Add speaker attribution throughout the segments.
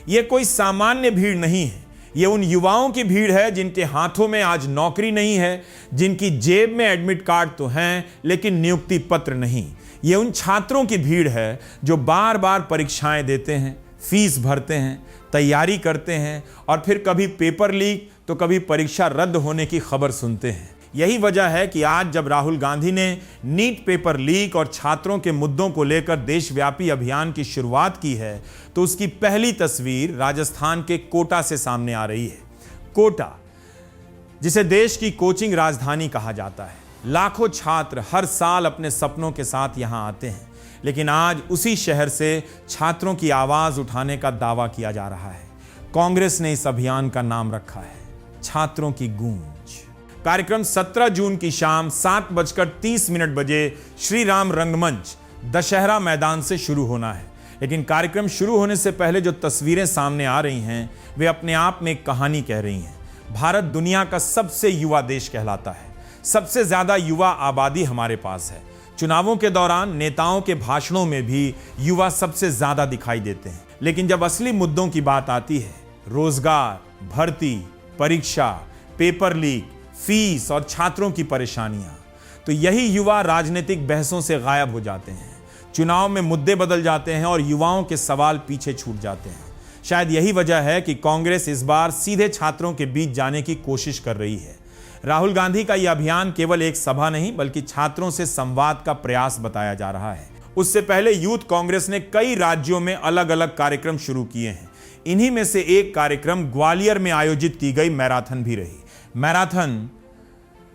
Speaker 1: ये कोई सामान्य भीड़ नहीं है, ये उन युवाओं की भीड़ है जिनके हाथों में आज नौकरी नहीं है, जिनकी जेब में एडमिट कार्ड तो हैं लेकिन नियुक्ति पत्र नहीं। ये उन छात्रों की भीड़ है जो बार बार परीक्षाएं देते हैं, फीस भरते हैं, तैयारी करते हैं और फिर कभी पेपर लीक तो कभी परीक्षा रद्द होने की खबर सुनते हैं। यही वजह है कि आज जब राहुल गांधी ने नीट पेपर लीक और छात्रों के मुद्दों को लेकर देशव्यापी अभियान की शुरुआत की है तो उसकी पहली तस्वीर राजस्थान के कोटा से सामने आ रही है। कोटा, जिसे देश की कोचिंग राजधानी कहा जाता है, लाखों छात्र हर साल अपने सपनों के साथ यहां आते हैं, लेकिन आज उसी शहर से छात्रों की आवाज उठाने का दावा किया जा रहा है। कांग्रेस ने इस अभियान का नाम रखा है छात्रों की गूंज। कार्यक्रम 17 जून की शाम 7:30 बजे श्री राम रंगमंच दशहरा मैदान से शुरू होना है। लेकिन कार्यक्रम शुरू होने से पहले जो तस्वीरें सामने आ रही हैं वे अपने आप में एक कहानी कह रही हैं। भारत दुनिया का सबसे युवा देश कहलाता है, सबसे ज्यादा युवा आबादी हमारे पास है। चुनावों के दौरान नेताओं के भाषणों में भी युवा सबसे ज्यादा दिखाई देते हैं, लेकिन जब असली मुद्दों की बात आती है, रोजगार, भर्ती, परीक्षा, पेपर लीक, फीस और छात्रों की परेशानियां, तो यही युवा राजनीतिक बहसों से गायब हो जाते हैं। चुनाव में मुद्दे बदल जाते हैं और युवाओं के सवाल पीछे छूट जाते हैं। शायद यही वजह है कि कांग्रेस इस बार सीधे छात्रों के बीच जाने की कोशिश कर रही है। राहुल गांधी का यह अभियान केवल एक सभा नहीं बल्कि छात्रों से संवाद का प्रयास बताया जा रहा है। उससे पहले यूथ कांग्रेस ने कई राज्यों में अलग अलग कार्यक्रम शुरू किए हैं। इन्हीं में से एक कार्यक्रम ग्वालियर में आयोजित की गई मैराथन भी रही। मैराथन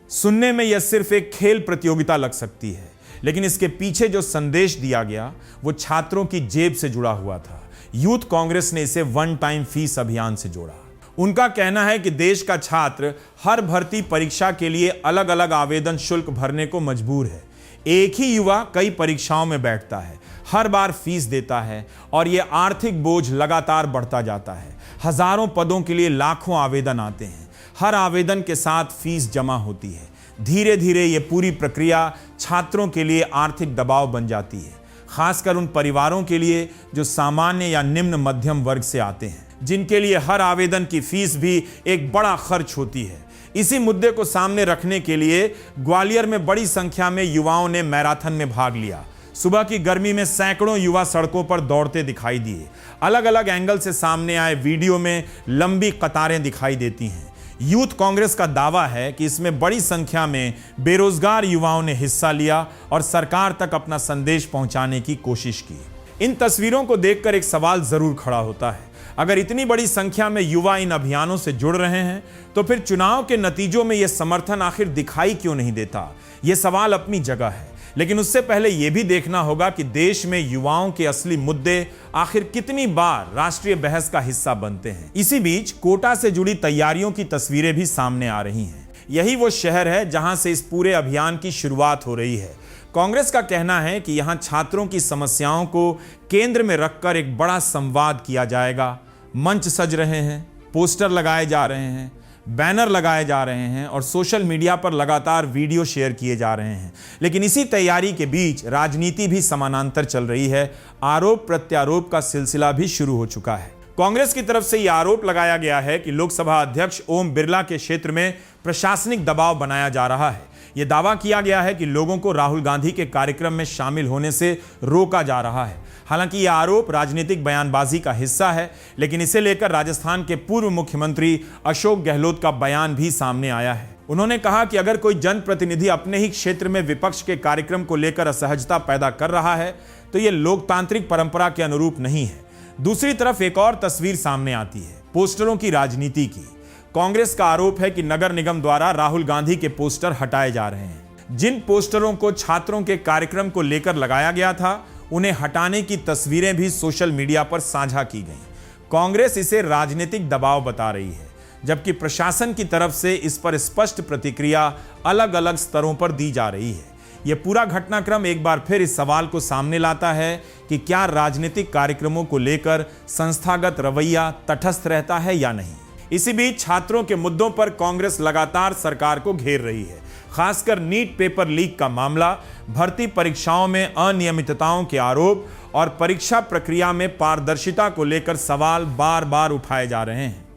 Speaker 1: सुनने में यह सिर्फ एक खेल प्रतियोगिता लग सकती है, लेकिन इसके पीछे जो संदेश दिया गया वो छात्रों की जेब से जुड़ा हुआ था। यूथ कांग्रेस ने इसे वन टाइम फीस अभियान से जोड़ा। उनका कहना है कि देश का छात्र हर भर्ती परीक्षा के लिए अलग अलग आवेदन शुल्क भरने को मजबूर है। एक ही युवा कई परीक्षाओं में बैठता है, हर बार फीस देता है और यह आर्थिक बोझ लगातार बढ़ता जाता है। हजारों पदों के लिए लाखों आवेदन आते हैं, हर आवेदन के साथ फीस जमा होती है। धीरे धीरे ये पूरी प्रक्रिया छात्रों के लिए आर्थिक दबाव बन जाती है, खासकर उन परिवारों के लिए जो सामान्य या निम्न मध्यम वर्ग से आते हैं, जिनके लिए हर आवेदन की फीस भी एक बड़ा खर्च होती है। इसी मुद्दे को सामने रखने के लिए ग्वालियर में बड़ी संख्या में युवाओं ने मैराथन में भाग लिया। सुबह की गर्मी में सैकड़ों युवा सड़कों पर दौड़ते दिखाई दिए। अलग अलग एंगल से सामने आए वीडियो में लंबी कतारें दिखाई देती हैं। यूथ कांग्रेस का दावा है कि इसमें बड़ी संख्या में बेरोजगार युवाओं ने हिस्सा लिया और सरकार तक अपना संदेश पहुंचाने की कोशिश की। इन तस्वीरों को देखकर एक सवाल जरूर खड़ा होता है, अगर इतनी बड़ी संख्या में युवा इन अभियानों से जुड़ रहे हैं तो फिर चुनाव के नतीजों में यह समर्थन आखिर दिखाई क्यों नहीं देता? यह सवाल अपनी जगह है, लेकिन उससे पहले यह भी देखना होगा कि देश में युवाओं के असली मुद्दे आखिर कितनी बार राष्ट्रीय बहस का हिस्सा बनते हैं। इसी बीच कोटा से जुड़ी तैयारियों की तस्वीरें भी सामने आ रही हैं। यही वो शहर है जहां से इस पूरे अभियान की शुरुआत हो रही है। कांग्रेस का कहना है कि यहां छात्रों की समस्याओं को केंद्र में रखकर एक बड़ा संवाद किया जाएगा। मंच सज रहे हैं, पोस्टर लगाए जा रहे हैं, बैनर लगाए जा रहे हैं और सोशल मीडिया पर लगातार वीडियो शेयर किए जा रहे हैं। लेकिन इसी तैयारी के बीच राजनीति भी समानांतर चल रही है। आरोप प्रत्यारोप का सिलसिला भी शुरू हो चुका है। कांग्रेस की तरफ से यह आरोप लगाया गया है कि लोकसभा अध्यक्ष ओम बिरला के क्षेत्र में प्रशासनिक दबाव बनाया जा रहा है। यह दावा किया गया है कि लोगों को राहुल गांधी के कार्यक्रम में शामिल होने से रोका जा रहा है। हालांकि यह आरोप राजनीतिक बयानबाजी का हिस्सा है, लेकिन इसे लेकर राजस्थान के पूर्व मुख्यमंत्री अशोक गहलोत का बयान भी सामने आया है। उन्होंने कहा कि अगर कोई जनप्रतिनिधि अपने ही क्षेत्र में विपक्ष के कार्यक्रम को लेकर असहजता पैदा कर रहा है तो यह लोकतांत्रिक परंपरा के अनुरूप नहीं है। दूसरी तरफ एक और तस्वीर सामने आती है पोस्टरों की राजनीति की। कांग्रेस का आरोप है कि नगर निगम द्वारा राहुल गांधी के पोस्टर हटाए जा रहे हैं। जिन पोस्टरों को छात्रों के कार्यक्रम को लेकर लगाया गया था उन्हें हटाने की तस्वीरें भी सोशल मीडिया पर साझा की गईं। कांग्रेस इसे राजनीतिक दबाव बता रही है, जबकि प्रशासन की तरफ से इस पर स्पष्ट प्रतिक्रिया अलग अलग स्तरों पर दी जा रही है। यह पूरा घटनाक्रम एक बार फिर इस सवाल को सामने लाता है कि क्या राजनीतिक कार्यक्रमों को लेकर संस्थागत रवैया तटस्थ रहता है या नहीं। इसी बीच छात्रों के मुद्दों पर कांग्रेस लगातार सरकार को घेर रही है। खासकर नीट पेपर लीक का मामला, भर्ती परीक्षाओं में अनियमितताओं के आरोप और परीक्षा प्रक्रिया में पारदर्शिता को लेकर सवाल बार बार उठाए जा रहे हैं।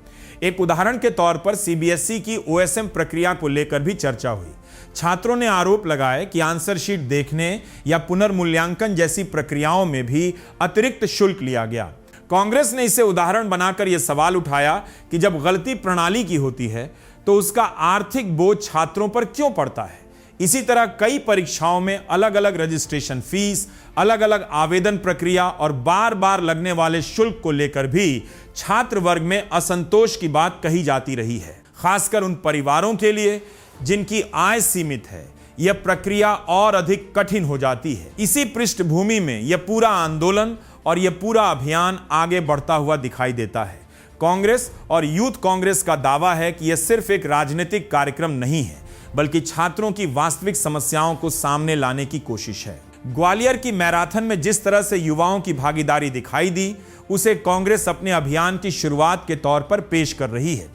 Speaker 1: एक उदाहरण के तौर पर सीबीएसई की ओएसएम प्रक्रिया को लेकर भी चर्चा हुई। छात्रों ने आरोप लगाए कि आंसर शीट देखने या पुनर्मूल्यांकन जैसी प्रक्रियाओं में भी अतिरिक्त शुल्क लिया गया। कांग्रेस ने इसे उदाहरण बनाकर यह सवाल उठाया कि जब गलती प्रणाली की होती है तो उसका आर्थिक बोझ छात्रों पर क्यों पड़ता है। इसी तरह कई परीक्षाओं में अलग अलग रजिस्ट्रेशन फीस, अलग अलग आवेदन प्रक्रिया और बार बार लगने वाले शुल्क को लेकर भी छात्र वर्ग में असंतोष की बात कही जाती रही है। खासकर उन परिवारों के लिए जिनकी आय सीमित है, यह प्रक्रिया और अधिक कठिन हो जाती है। इसी पृष्ठभूमि में यह पूरा आंदोलन और यह पूरा अभियान आगे बढ़ता हुआ दिखाई देता है। कांग्रेस और यूथ कांग्रेस का दावा है कि यह सिर्फ एक राजनीतिक कार्यक्रम नहीं है, बल्कि छात्रों की वास्तविक समस्याओं को सामने लाने की कोशिश है। ग्वालियर की मैराथन में जिस तरह से युवाओं की भागीदारी दिखाई दी, उसे कांग्रेस अपने अभियान की शुरुआत के तौर पर पेश कर रही है।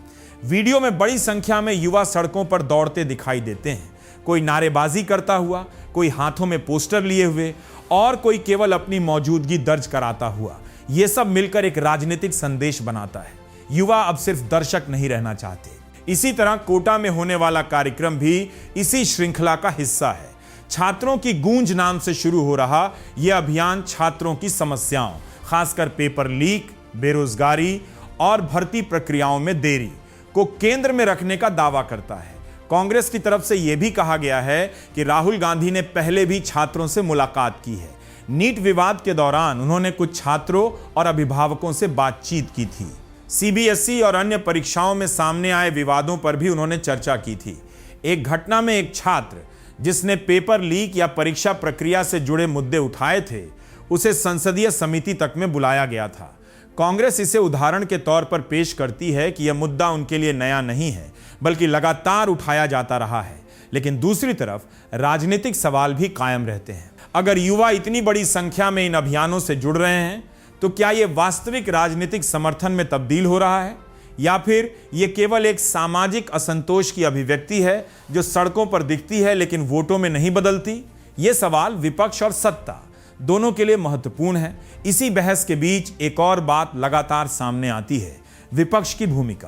Speaker 1: वीडियो में बड़ी संख्या में युवा सड़कों पर दौड़ते दिखाई देते हैं, कोई नारेबाजी करता हुआ, कोई हाथों में पोस्टर लिए हुए और कोई केवल अपनी मौजूदगी दर्ज कराता हुआ। यह सब मिलकर एक राजनीतिक संदेश बनाता है। युवा अब सिर्फ दर्शक नहीं रहना चाहते। इसी तरह कोटा में होने वाला कार्यक्रम भी इसी श्रृंखला का हिस्सा है। छात्रों की गूंज नाम से शुरू हो रहा यह अभियान छात्रों की समस्याओं, खासकर पेपर लीक, बेरोजगारी और भर्ती प्रक्रियाओं में देरी को केंद्र में रखने का दावा करता है। कांग्रेस की तरफ से यह भी कहा गया है कि राहुल गांधी ने पहले भी छात्रों से मुलाकात की है। नीट विवाद के दौरान उन्होंने कुछ छात्रों और अभिभावकों से बातचीत की थी। सीबीएसई और अन्य परीक्षाओं में सामने आए विवादों पर भी उन्होंने चर्चा की थी। एक घटना में एक छात्र जिसने पेपर लीक या परीक्षा प्रक्रिया से जुड़े मुद्दे उठाए थे, उसे संसदीय समिति तक में बुलाया गया था। कांग्रेस इसे उदाहरण के तौर पर पेश करती है कि यह मुद्दा उनके लिए नया नहीं है, बल्कि लगातार उठाया जाता रहा है। लेकिन दूसरी तरफ राजनीतिक सवाल भी कायम रहते हैं। अगर युवा इतनी बड़ी संख्या में इन अभियानों से जुड़ रहे हैं, तो क्या यह वास्तविक राजनीतिक समर्थन में तब्दील हो रहा है, या फिर यह केवल एक सामाजिक असंतोष की अभिव्यक्ति है जो सड़कों पर दिखती है लेकिन वोटों में नहीं बदलती? यह सवाल विपक्ष और सत्ता दोनों के लिए महत्वपूर्ण है। इसी बहस के बीच एक और बात लगातार सामने आती है, विपक्ष की भूमिका।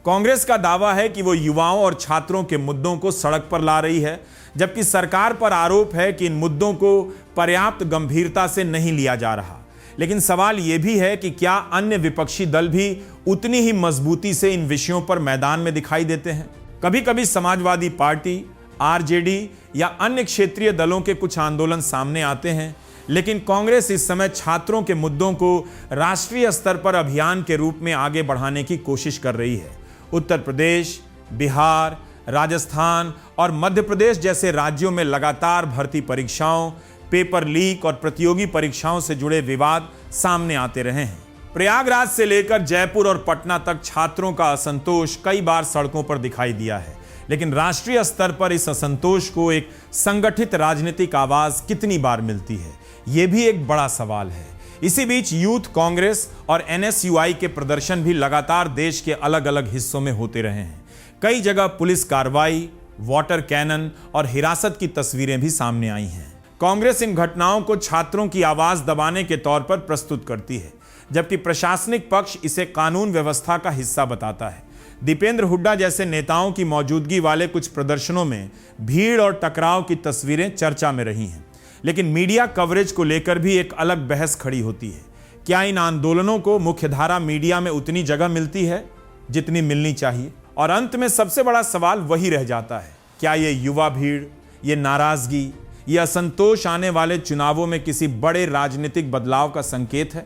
Speaker 1: कांग्रेस का दावा है कि वो युवाओं और छात्रों के मुद्दों को सड़क पर ला रही है, जबकि सरकार पर आरोप है कि इन मुद्दों को पर्याप्त गंभीरता से नहीं लिया जा रहा। लेकिन सवाल यह भी है कि क्या अन्य विपक्षी दल भी उतनी ही मजबूती से इन विषयों पर मैदान में दिखाई देते हैं? कभी कभी समाजवादी पार्टी, आरजेडी या अन्य क्षेत्रीय दलों के कुछ आंदोलन सामने आते हैं, लेकिन कांग्रेस इस समय छात्रों के मुद्दों को राष्ट्रीय स्तर पर अभियान के रूप में आगे बढ़ाने की कोशिश कर रही है। उत्तर प्रदेश, बिहार, राजस्थान और मध्य प्रदेश जैसे राज्यों में लगातार भर्ती परीक्षाओं, पेपर लीक और प्रतियोगी परीक्षाओं से जुड़े विवाद सामने आते रहे हैं। प्रयागराज से लेकर जयपुर और पटना तक छात्रों का असंतोष कई बार सड़कों पर दिखाई दिया है, लेकिन राष्ट्रीय स्तर पर इस असंतोष को एक संगठित राजनीतिक आवाज कितनी बार मिलती है, यह भी एक बड़ा सवाल है। इसी बीच यूथ कांग्रेस और एनएसयूआई के प्रदर्शन भी लगातार देश के अलग अलग हिस्सों में होते रहे हैं। कई जगह पुलिस कार्रवाई, वाटर कैनन और हिरासत की तस्वीरें भी सामने आई हैं। कांग्रेस इन घटनाओं को छात्रों की आवाज दबाने के तौर पर प्रस्तुत करती है, जबकि प्रशासनिक पक्ष इसे कानून व्यवस्था का हिस्सा बताता है। दीपेंद्र हुड्डा जैसे नेताओं की मौजूदगी वाले कुछ प्रदर्शनों में भीड़ और टकराव की तस्वीरें चर्चा में रही हैं, लेकिन मीडिया कवरेज को लेकर भी एक अलग बहस खड़ी होती है। क्या इन आंदोलनों को मुख्यधारा मीडिया में उतनी जगह मिलती है जितनी मिलनी चाहिए? और अंत में सबसे बड़ा सवाल वही रह जाता है, क्या ये युवा भीड़, ये नाराजगी, ये असंतोष आने वाले चुनावों में किसी बड़े राजनीतिक बदलाव का संकेत है,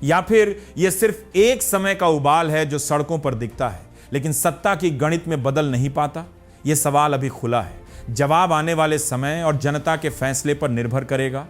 Speaker 1: या फिर यह सिर्फ एक समय का उबाल है जो सड़कों पर दिखता है लेकिन सत्ता की गणित में बदल नहीं पाता? यह सवाल अभी खुला है। जवाब आने वाले समय और जनता के फैसले पर निर्भर करेगा।